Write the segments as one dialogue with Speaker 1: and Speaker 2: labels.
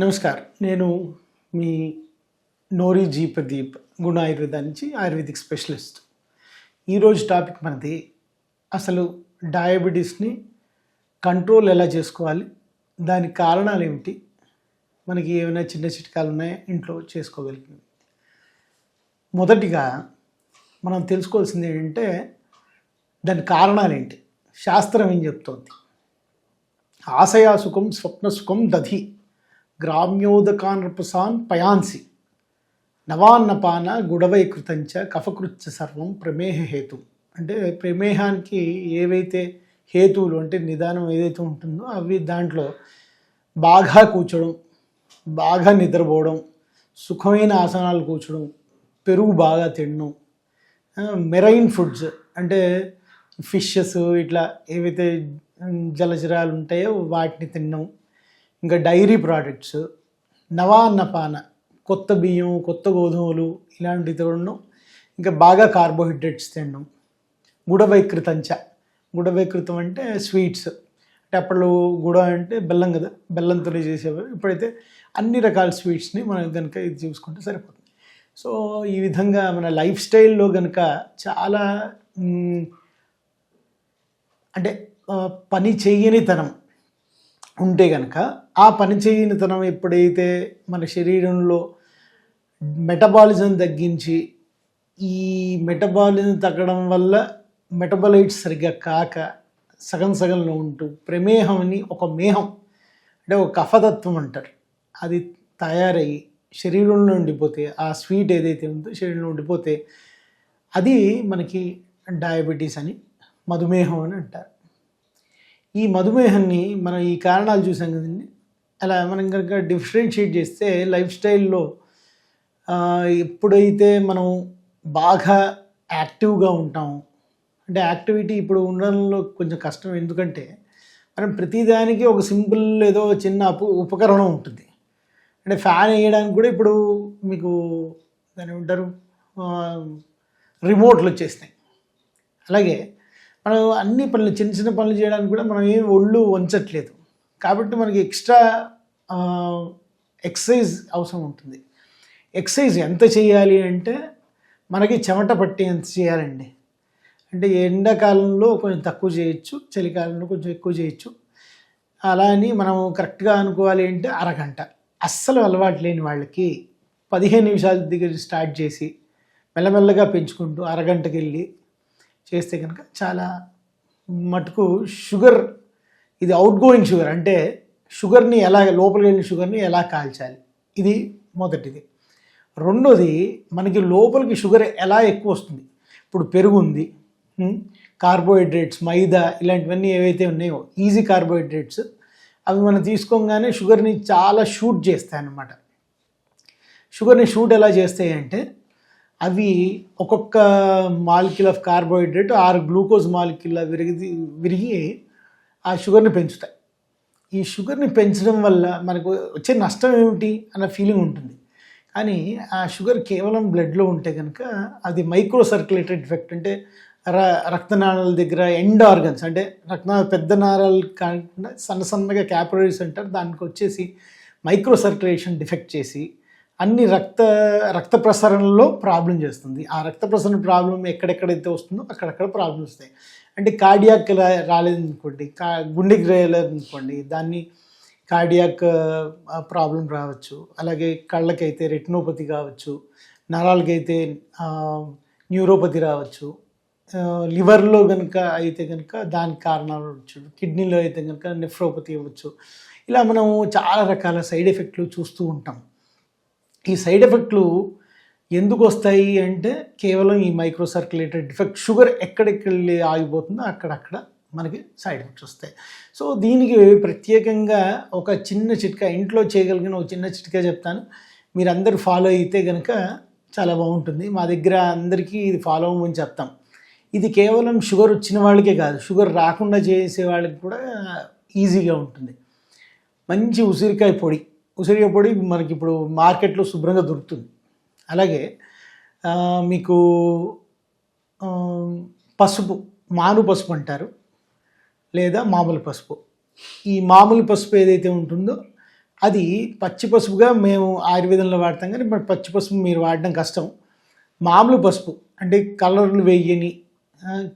Speaker 1: నమస్కార్, నేను మీ నోరి జీ ప్రదీప్, గుణ ఆయుర్వేద నుంచి ayurvedic specialist. ఈరోజు టాపిక్ మనది అసలు డయాబెటీస్ని కంట్రోల్ ఎలా చేసుకోవాలి, దానికి కారణాలు ఏమిటి, మనకి ఏమైనా చిన్న చిట్కాలు ఉన్నాయా ఇంట్లో చేసుకోగలిగినవి. మొదటిగా మనం తెలుసుకోవాల్సింది ఏంటంటే దాని కారణాలు ఏంటి, శాస్త్రం ఏం చెప్తోంది. ఆశయాసుఖం స్వప్నసుఖం దధి గ్రామ్యోదకానృపసాన్ పయాంసి నవాన్నపాన గుడవైకృతంచ కఫకృత్య సర్వం ప్రమేహ హేతు. అంటే ప్రమేహానికి ఏవైతే హేతువులు అంటే నిదానం ఏదైతే ఉంటుందో అవి దాంట్లో బాగా కూర్చోడం, బాగా నిద్రపోవడం, సుఖమైన ఆసనాలు కూర్చోడం, పెరుగు బాగా తినడం, మెరైన్ ఫుడ్స్ అంటే ఫిషెస్ ఇట్లా ఏవైతే జలచరాలు ఉంటాయో వాటిని తినడం, ఇంకా డైరీ ప్రోడక్ట్స్, నవాన్నపాన కొత్త బియ్యం, కొత్త గోధుమలు ఇలాంటివి తినడం, ఇంకా బాగా కార్బోహైడ్రేట్స్ తినడం, గుడవైకృతం అంటే స్వీట్స్. అంటే అప్పుడు గుడ అంటే బెల్లం కదా, బెల్లంతోనే చేసేవారు. ఇప్పుడైతే అన్ని రకాల స్వీట్స్ని మనం కనుక ఇది చూసుకుంటే సరిపోతుంది. సో ఈ విధంగా మన లైఫ్ స్టైల్లో కనుక చాలా అంటే పని చేయనితనం ఉంటే కనుక ఆ పని చేయనితనం ఎప్పుడైతే మన శరీరంలో మెటబాలిజం తగ్గించి, ఈ మెటబాలిజం తగ్గడం వల్ల మెటబాలైట్స్ సరిగ్గా కాక సగం సగంలో ఉంటూ ప్రమేహం అని ఒక మేహం అంటే ఒక కఫతత్వం అంటారు, అది తయారయ్యి శరీరంలో ఉండిపోతే, ఆ స్వీట్ ఏదైతే ఉందో శరీరంలో ఉండిపోతే అది మనకి డయాబెటీస్ అని, మధుమేహం అని అంటారు. ఈ మధుమేహాన్ని మనం ఈ కారణాలు చూసాం కదండి. అలా మనం కనుక డిఫరెన్షియేట్ చేస్తే లైఫ్ స్టైల్లో ఎప్పుడైతే మనం బాగా యాక్టివ్గా ఉంటాం, అంటే యాక్టివిటీ ఇప్పుడు ఉండడంలో కొంచెం కష్టం. ఎందుకంటే మనం ప్రతిదానికి ఒక సింపుల్ ఏదో చిన్న ఉపకరణం ఉంటుంది. అంటే ఫ్యాన్ వేయడానికి కూడా ఇప్పుడు మీకు దాని ఉంటారు రిమోట్లు వచ్చేసినాయి. అలాగే మనం అన్ని పనులు, చిన్న చిన్న పనులు చేయడానికి కూడా మనం ఏం ఒళ్ళు వంచట్లేదు. కాబట్టి మనకి ఎక్స్ట్రా ఎక్సర్సైజ్ అవసరం ఉంటుంది. ఎక్సర్సైజ్ ఎంత చేయాలి అంటే మనకి చెమట పట్టేంత చేయాలండి. అంటే ఎండాకాలంలో కొంచెం తక్కువ చేయొచ్చు, చలికాలంలో కొంచెం ఎక్కువ చేయొచ్చు. అలా అని మనం కరెక్ట్గా అనుకోవాలి అంటే అరగంట. అస్సలు అలవాటు లేని వాళ్ళకి 15 నిమిషాల దగ్గర స్టార్ట్ చేసి మెల్లమెల్లగా పెంచుకుంటూ అరగంటకి వెళ్ళి చేస్తే కనుక చాలా మటుకు షుగర్, ఇది అవుట్ గోయింగ్ షుగర్ అంటే షుగర్ని ఎలా, లోపలికి వెళ్ళిన షుగర్ని ఎలా కాల్చాలి, ఇది మొదటిది. రెండోది, మనకి లోపలికి షుగర్ ఎలా ఎక్కువ వస్తుంది. ఇప్పుడు పెరుగు ఉంది, కార్బోహైడ్రేట్స్, మైదా ఇలాంటివన్నీ ఏవైతే ఉన్నాయో ఈజీ కార్బోహైడ్రేట్స్, అవి మనం తీసుకోగానే షుగర్ని చాలా షూట్ చేస్తాయి అన్నమాట. షుగర్ని షూట్ ఎలా చేస్తాయి అంటే అవి ఒక్కొక్క molecule of carbohydrate 6 glucose molecule విరిగి ఆ షుగర్ని పెంచుతాయి. ఈ షుగర్ని పెంచడం వల్ల మనకు వచ్చే నష్టం ఏమిటి అన్న ఫీలింగ్ ఉంటుంది. కానీ ఆ షుగర్ కేవలం బ్లడ్లో ఉంటే కనుక అది మైక్రో సర్క్యులేటరీ డిఫెక్ట్, అంటే రక్తనాళాల దగ్గర ఎండ్ ఆర్గన్స్, అంటే పెద్ద నాళాలు కాకుండా సన్నగా క్యాపిలరీస్ అంటారు, దానికి వచ్చేసి మైక్రో సర్క్యులేషన్ డిఫెక్ట్ చేసి అన్ని రక్త ప్రసరణలో ప్రాబ్లం చేస్తుంది. ఆ రక్త ప్రసరణ ప్రాబ్లం ఎక్కడెక్కడైతే వస్తుందో అక్కడక్కడ ప్రాబ్లమ్స్ వస్తాయి. అంటే కార్డియాక్ రాలేదనుకోండి, గుండెకి రాలేదనుకోండి, దాన్ని కార్డియాక్ ప్రాబ్లం రావచ్చు. అలాగే కళ్ళకైతే రెటినోపతి కావచ్చు, నరాలకైతే న్యూరోపతి రావచ్చు, లివర్లో కనుక అయితే కనుక దానికి కారణాలు అవ్వచ్చు, కిడ్నీలో అయితే కనుక నెఫ్రోపతి అవ్వచ్చు. ఇలా మనం చాలా రకాల సైడ్ ఎఫెక్ట్లు చూస్తూ ఉంటాం. ఈ సైడ్ ఎఫెక్ట్లు ఎందుకు వస్తాయి అంటే కేవలం ఈ మైక్రో సర్క్యులేటరీ డిఫెక్ట్, షుగర్ ఎక్కడెక్కడి ఆగిపోతుందో అక్కడక్కడ మనకి సైడ్ ఎఫెక్ట్స్ వస్తాయి. సో దీనికి ప్రత్యేకంగా ఒక చిన్న చిట్కా, ఇంట్లో చేయగలిగిన ఒక చిన్న చిట్కా చెప్తాను. మీరు అందరూ ఫాలో అయితే కనుక చాలా బాగుంటుంది. మా దగ్గర అందరికీ ఇది ఫాలో అవ్వమని చెప్తాం. ఇది కేవలం షుగర్ వచ్చిన వాళ్ళకే కాదు, షుగర్ రాకుండా చేసే వాళ్ళకి కూడా ఈజీగా ఉంటుంది. మంచి ఉసిరికాయ పొడి మనకి ఇప్పుడు మార్కెట్లో శుభ్రంగా దొరుకుతుంది. అలాగే మీకు పసుపు, మాను పసుపు అంటారు లేదా మామూలు పసుపు. ఈ మామూలు పసుపు ఏదైతే ఉంటుందో అది పచ్చి పసుపుగా మేము ఆయుర్వేదంలో వాడతాం, కానీ ఇప్పుడు పచ్చి పసుపు మీరు వాడడం కష్టం. మామూలు పసుపు అంటే కలర్లు వేయని,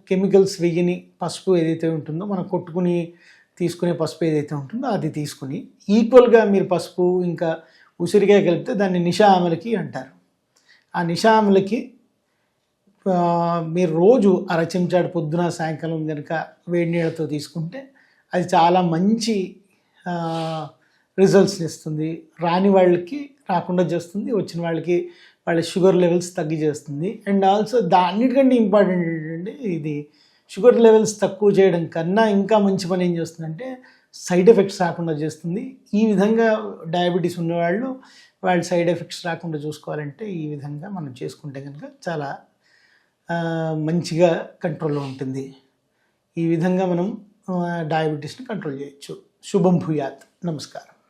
Speaker 1: కెమికల్స్ వేయని పసుపు ఏదైతే ఉంటుందో, మనం కొట్టుకుని తీసుకునే పసుపు ఏదైతే ఉంటుందో అది తీసుకుని ఈక్వల్గా మీరు పసుపు ఇంకా ఉసిరికాయ కలిపితే దాన్ని నిషా ఆమలకి అంటారు. ఆ నిషా ఆమలకి మీరు రోజు అర చెంచాడు పొద్దున సాయంకాలం కనుక వేడి నీళ్ళతో తీసుకుంటే అది చాలా మంచి రిజల్ట్స్ని ఇస్తుంది. రాని వాళ్ళకి రాకుండా చేస్తుంది, వచ్చిన వాళ్ళకి వాళ్ళ షుగర్ లెవెల్స్ తగ్గి చేస్తుంది. అండ్ ఆల్సో అన్నిటికంటే ఇంపార్టెంట్ ఏంటంటే ఇది షుగర్ లెవెల్స్ తక్కువ చేయడం కన్నా ఇంకా మంచి పని ఏం చేస్తుందంటే సైడ్ ఎఫెక్ట్స్ రాకుండా చేస్తుంది. ఈ విధంగా డయాబెటీస్ ఉన్నవాళ్ళు వాళ్ళ సైడ్ ఎఫెక్ట్స్ రాకుండా చూసుకోవాలంటే ఈ విధంగా మనం చేసుకుంటే కనుక చాలా మంచిగా కంట్రోల్లో ఉంటుంది. ఈ విధంగా మనం డయాబెటీస్ని కంట్రోల్ చేయొచ్చు. శుభం భూయాత్. నమస్కారం.